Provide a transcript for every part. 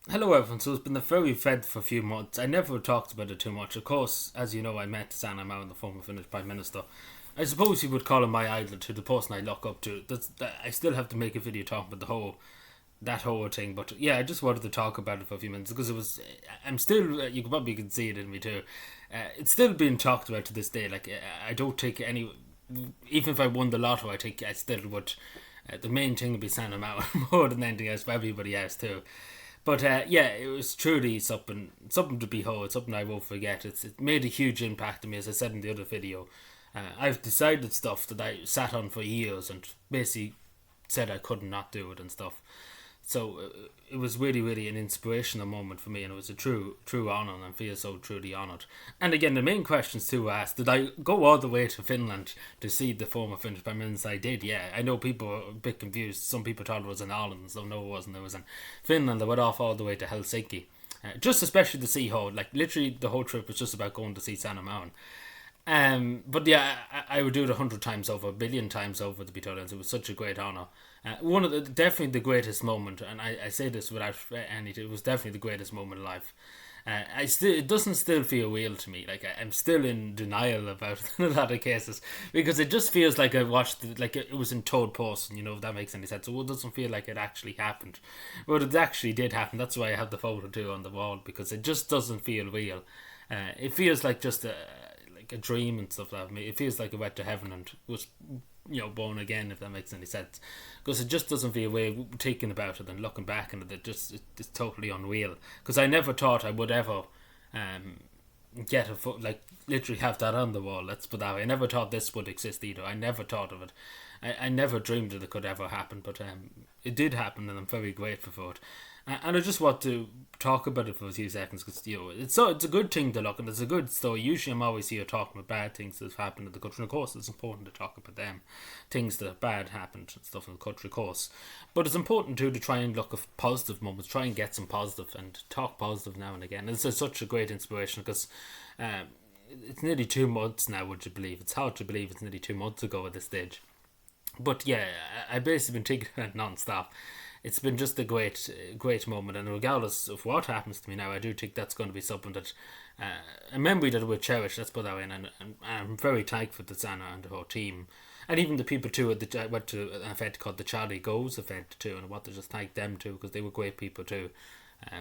Hello everyone, so it's been a very eventful few months. I never talked about it too much. Of course, as you know, I met Sanna Marin, the former Finnish Prime Minister. I suppose you would call him my idol, to the person I look up to. I still have to make a video talking about that whole thing, but yeah, I just wanted to talk about it for a few minutes because it was. I'm still. You can probably can see it in me too. It's still being talked about to this day. Like I don't take any. Even if I won the lotto, I think I still would. The main thing would be Sanna Marin more than anything else for everybody else too. But yeah, it was truly something to behold, something I won't forget. It made a huge impact on me, as I said in the other video. I've decided stuff that I sat on for years and basically said I could not do it and stuff. So it was really, really an inspirational moment for me, and it was a true honour, and I feel so truly honoured. And again, the main questions too were asked: did I go all the way to Finland to see the former Finnish Prime Minister? I did, yeah. I know people were a bit confused. Some people thought it was in Ireland, so no, it wasn't. It was in Finland. I went off all the way to Helsinki, just especially to see how, like, literally the whole trip was just about going to see Sanna Marin. But yeah, I would do it 100 times over, a billion times over, to be honest. It was such a great honour. One of the definitely the greatest moment, and I say this without any. It was definitely the greatest moment in life. It doesn't still feel real to me. Like I'm still in denial about it in a lot of cases because it just feels like I watched like it was in third person. You know, if that makes any sense. So it doesn't feel like it actually happened, but it actually did happen. That's why I have the photo too on the wall, because it just doesn't feel real. It feels like just a dream and stuff like that. It feels like I went to heaven and was, born again, if that makes any sense. Because it just doesn't feel way thinking about it and looking back, and it's totally unreal. Because I never thought I would ever get a foot, like literally have that on the wall. Let's put that way. I never thought this would exist either. I never thought of it. I never dreamed that it could ever happen, but it did happen, and I'm very grateful for it. And I just want to talk about it for a few seconds because it's a good thing to look, and it's a good story. Usually, I'm always here talking about bad things that have happened in the country. And of course, it's important to talk about them, things that are bad happened and stuff in the country, of course. But it's important too to try and look at positive moments, try and get some positive, and talk positive now and again. And it's such a great inspiration because it's nearly 2 months now. Would you believe? It's hard to believe it's nearly 2 months ago at this stage. But yeah, I basically been thinking about it non-stop. It's been just a great moment, and regardless of what happens to me now, I do think that's going to be something that a memory that I will cherish. Let's put that way, and I'm very thankful to Sanna and her team, and even the people too. I went to an event called the Charlie Goes event too, and I want to just thank them too because they were great people too.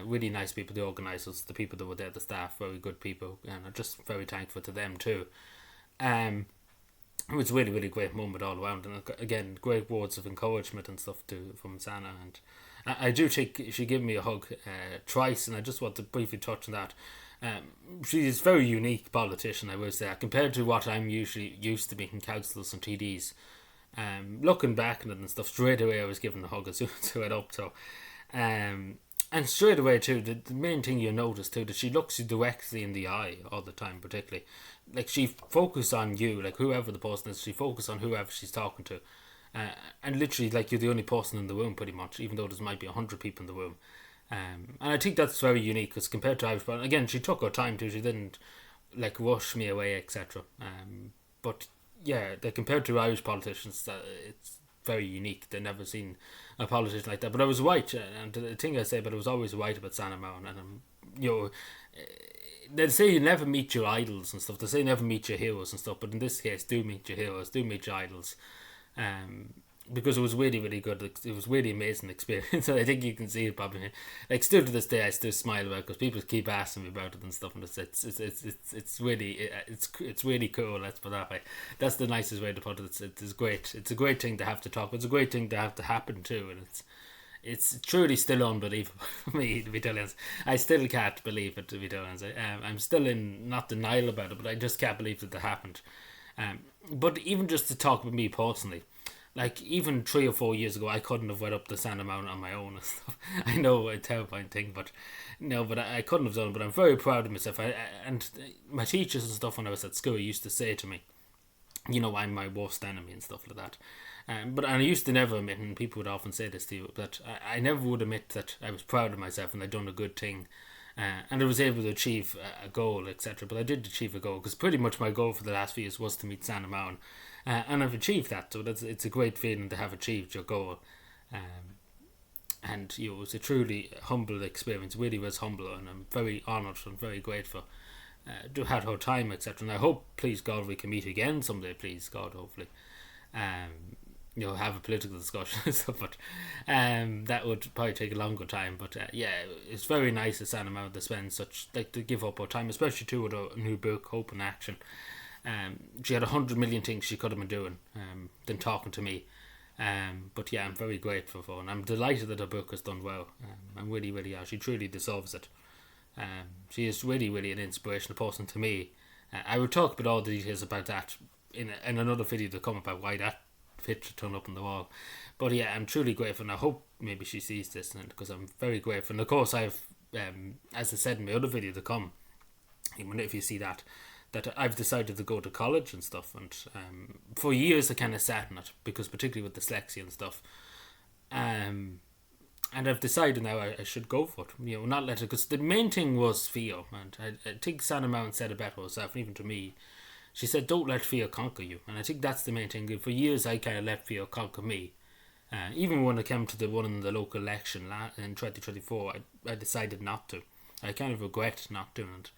Really nice people, the organisers, the people that were there, the staff, very good people, and I'm just very thankful to them too. Um, it was a really, really great moment all around, and again, great words of encouragement and stuff too from Sanna. And I do think she gave me a hug twice, and I just want to briefly touch on that. She's a very unique politician, I will say, compared to what I'm usually used to meeting councillors and TDs. Looking back on it and stuff, straight away I was given a hug as soon as I went up. So, and straight away too, the main thing you notice too, that she looks you directly in the eye all the time, particularly. Like she focus on you, like whoever the person is, she focus on whoever she's talking to. And literally like you're the only person in the room pretty much, even though there might be 100 people in the room. And I think that's very unique because compared to Irish, but again, she took her time too, she didn't like rush me away, etc. But yeah, like compared to Irish politicians, it's very unique. They've never seen a politician like that. But I was right, and the thing I say, but I was always right about Sanna Marin, and they say you never meet your idols and stuff. They say never meet your heroes and stuff. But in this case, do meet your heroes, do meet your idols, um, because it was really, really good. It was really amazing experience. And I think you can see it probably. Like still to this day, I still smile about it because people keep asking me about it and stuff. And it's really it's really cool. Let's put it that way. That's the nicest way to put it. It's great. It's a great thing to have to talk. It's a great thing to have to happen too, and it's truly still unbelievable for me, to be honest. I still can't believe it, to be honest. I'm still in not denial about it, but I just can't believe that it happened. But even just to talk with me personally, like even 3 or 4 years ago, I couldn't have went up the Santa Mountain on my own and stuff. I know a terrifying thing, but no, but I couldn't have done it. But I'm very proud of myself. And my teachers and stuff when I was at school used to say to me, I'm my worst enemy and stuff like that. But I used to never admit, and people would often say this to you, that I never would admit that I was proud of myself and I'd done a good thing, and I was able to achieve a goal, etc. But I did achieve a goal because pretty much my goal for the last few years was to meet Sanna Marin, and I've achieved that. So it's a great feeling to have achieved your goal. and it was a truly humble experience. It really was humble, and I'm very honoured and very grateful to have her time, etc. And I hope, please God, we can meet again someday. Please God, hopefully. Have a political discussion and stuff, but that would probably take a longer time. But it's very nice of Sanna Mount to spend to give up her time, especially too with her new book, Hope in Action. She had 100 million things she could have been doing than talking to me. But I'm very grateful for her, and I'm delighted that her book has done well. I'm really, really are. She truly deserves it. She is really, really an inspirational person to me. I will talk about all the details about that in another video to come about why that picture turned up on the wall. But I'm truly grateful, and I hope maybe she sees this, because I'm very grateful. And of course, I've, as I said in my other video to come, if you see that I've decided to go to college and stuff. And for years I kind of sat in it, because particularly with dyslexia and stuff. And I've decided now I should go for it. Not let it, because the main thing was fear. And I think Sanna Mount said it better herself, and even to me, she said, don't let fear conquer you. And I think that's the main thing. For years I kind of let fear conquer me. Even when it came to the one in the local election in 2024, I decided not to. I kind of regret not doing it.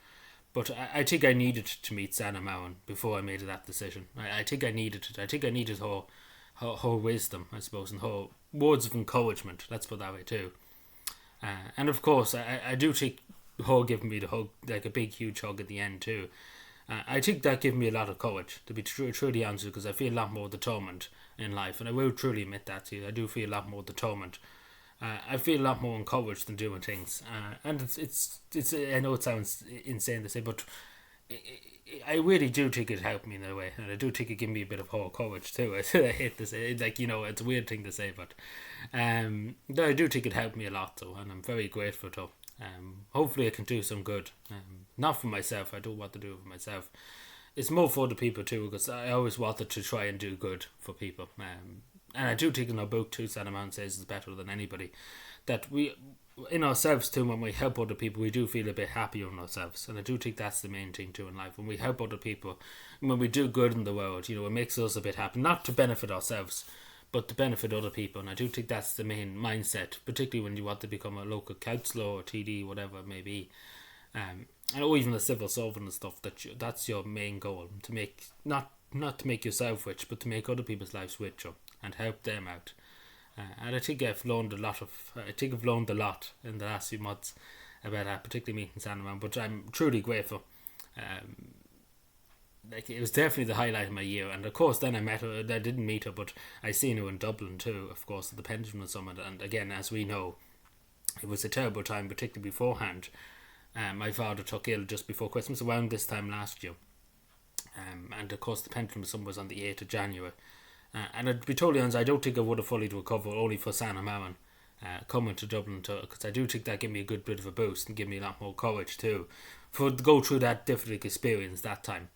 But I think I needed to meet Sanna Mount before I made that decision. I think I needed it. I think I needed her wisdom, I suppose, and her words of encouragement. Let's put it that way too. And of course, I do think her giving me the hug, like a big, huge hug at the end too. I think that gave me a lot of courage, to be truly honest, because I feel a lot more determined in life, and I will truly admit that to you. I do feel a lot more determined. I feel a lot more encouraged than doing things, and it's. I know it sounds insane to say, but I really do think it helped me in a way, and I do think it gave me a bit of whole courage too. I hate to say it, it's a weird thing to say, but I do think it helped me a lot though, and I'm very grateful to. Hopefully I can do some good, not for myself. I don't want to do it for myself. It's more for the people too, because I always wanted to try and do good for people. And I do think in our book too, Sanna Mount says it's better than anybody, that we, in ourselves too, when we help other people, we do feel a bit happier in ourselves. And I do think that's the main thing too in life. When we help other people, when we do good in the world, it makes us a bit happy, not to benefit ourselves, but to benefit other people. And I do think that's the main mindset, particularly when you want to become a local councillor or TD, whatever it may be, or even a civil servant and stuff. That's your main goal, to make not to make yourself rich, but to make other people's lives richer and help them out. And I think I've learned a lot in the last few months about that, particularly meeting Sanna Mount. But I'm truly grateful. It was definitely the highlight of my year. And of course then I met her. I didn't meet her, but I seen her in Dublin too, of course, at the Pendulum Summit. And again, as we know, it was a terrible time, particularly beforehand. My father took ill just before Christmas, around this time last year. And of course the Pendulum Summit was on the 8th of January. And to be totally honest, I don't think I would have fully recovered only for Sanna Mount coming to Dublin, because I do think that gave me a good bit of a boost and gave me a lot more courage too, to go through that difficult experience that time.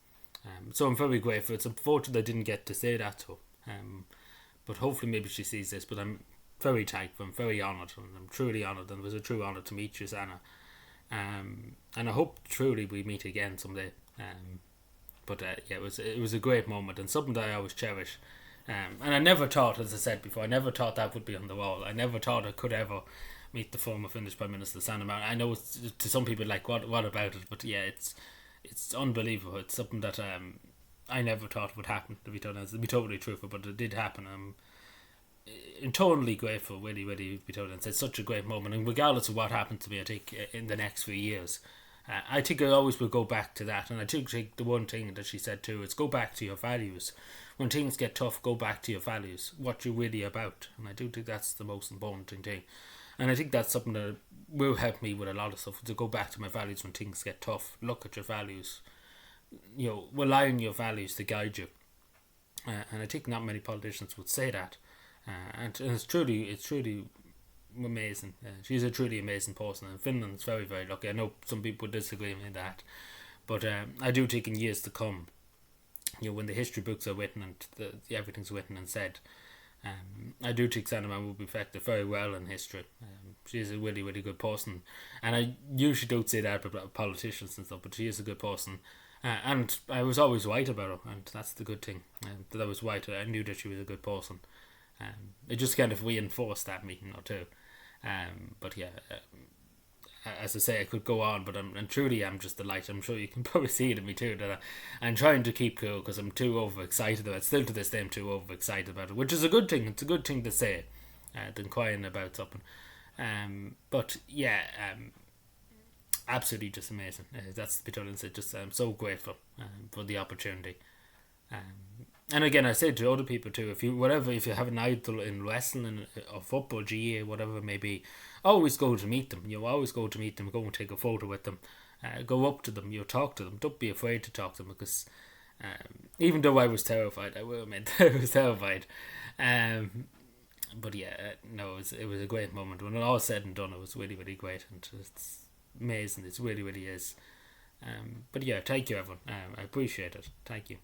So I'm very grateful. It's unfortunate I didn't get to say that to her, but hopefully maybe she sees this. But I'm very thankful, I'm very honoured, and I'm truly honoured, and it was a true honour to meet you, Sanna. And I hope truly we meet again someday. It was a great moment, and something that I always cherish. And I never thought, as I said before, I never thought that would be on the wall. I never thought I could ever meet the former Finnish Prime Minister, Sanna Mount. I know it's, to some people, like, what about it? But it's unbelievable. It's something that I never thought would happen, to be totally truthful, but it did happen. I'm eternally grateful, really, really, to be totally honest. It's such a great moment, and regardless of what happened to me, I think in the next few years, I think I always will go back to that. And I think the one thing that she said too is go back to your values. When things get tough, go back to your values, what you're really about. And I do think that's the most important thing. And I think that's something that will help me with a lot of stuff, to go back to my values when things get tough. Look at your values, rely on your values to guide you. And I think not many politicians would say that. And it's truly amazing. She's a truly amazing person, and Finland's very, very lucky. I know some people disagree with that, but I do think in years to come, when the history books are written and the everything's written and said, I do think Sanna Mount will be affected very well in history. She's a really, really good person, and I usually don't say that about politicians and stuff, but she is a good person. And I was always right about her, and that's the good thing. That I was right. I knew that she was a good person. It just kind of reinforced that meeting or two. But yeah, as I say, I could go on, but I'm just delighted. I'm sure you can probably see it in me too that I'm trying to keep cool because I'm too overexcited about it. Still to this day, I'm too overexcited about it, which is a good thing. It's a good thing to say than crying about something. But yeah, absolutely just amazing. That's the bit I said. Just I'm so grateful for the opportunity. And again, I say to other people too, if you have an idol in wrestling or football, GA, whatever it may be, always go to meet them. You always go to meet them, go and take a photo with them, go up to them, talk to them. Don't be afraid to talk to them because even though I was terrified, I will admit I was terrified. But yeah, no, it was a great moment. When it all said and done, it was really, really great, and it's amazing. It really, really is. But yeah, thank you, everyone. I appreciate it. Thank you.